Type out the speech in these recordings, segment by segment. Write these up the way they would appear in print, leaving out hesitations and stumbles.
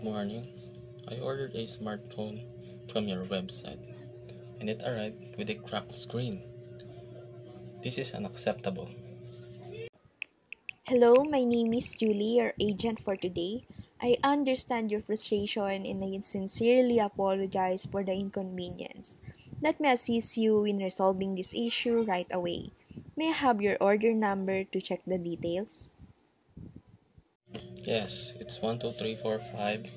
morning. I ordered a smartphone from your website and it arrived with a cracked screen. This is unacceptable. Hello, my name is Julie, your agent for today. I understand your frustration and I sincerely apologize for the inconvenience. Let me assist you in resolving this issue right away. May I have your order number to check the details? Yes, it's 12345.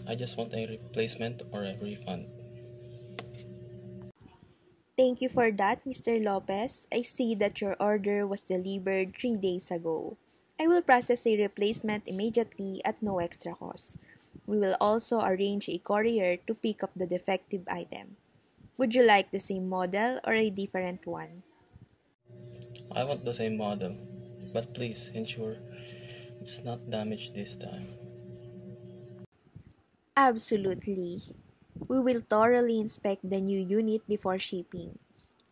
I just want a replacement or a refund. Thank you for that, Mr. Lopez. I see that your order was delivered 3 days ago. I will process a replacement immediately at no extra cost. We will also arrange a courier to pick up the defective item. Would you like the same model or a different one? I want the same model, but please ensure it's not damaged this time. Absolutely. We will thoroughly inspect the new unit before shipping.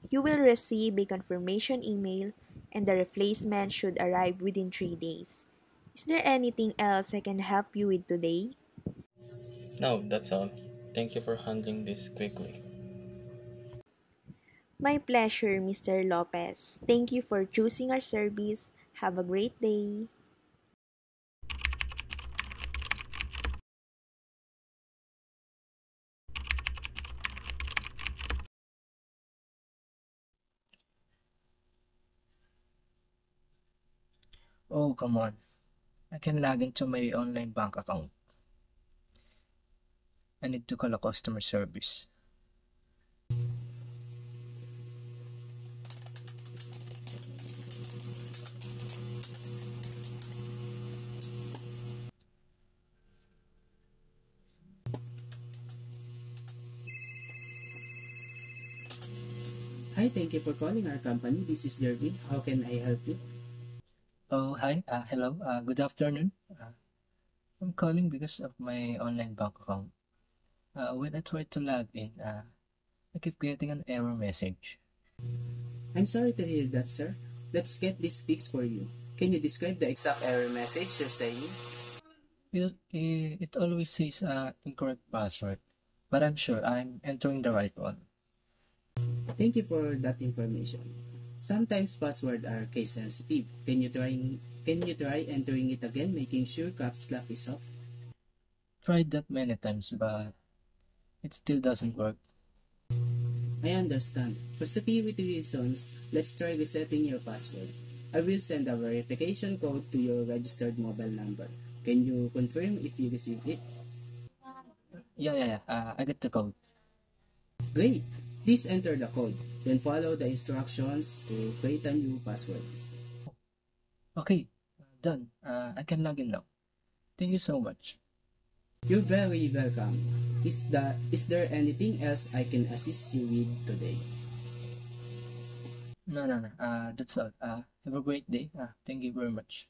You will receive a confirmation email and the replacement should arrive within 3 days. Is there anything else I can help you with today? No, that's all. Thank you for handling this quickly. My pleasure, Mr. Lopez. Thank you for choosing our service. Have a great day. Oh, come on. I can log into my online bank account. I need to call a customer service. Hi, thank you for calling our company. This is Jervin. How can I help you? Oh, hi. Hello. Good afternoon. I'm calling because of my online bank account. When I try to log in, I keep getting an error message. I'm sorry to hear that, sir. Let's get this fixed for you. Can you describe the exact error message you're saying? It always says incorrect password, but I'm sure I'm entering the right one. Thank you for that information. Sometimes passwords are case sensitive. Can you try entering it again, making sure caps lock is off? Tried that many times, but it still doesn't work. I understand. For security reasons, let's try resetting your password. I will send a verification code to your registered mobile number. Can you confirm if you received it? Yeah. I get the code. Great! Please enter the code, then follow the instructions to create a new password. Okay, done. I can log in now. Thank you so much. You're very welcome. Is there anything else I can assist you with today? No. That's all. Have a great day. Thank you very much.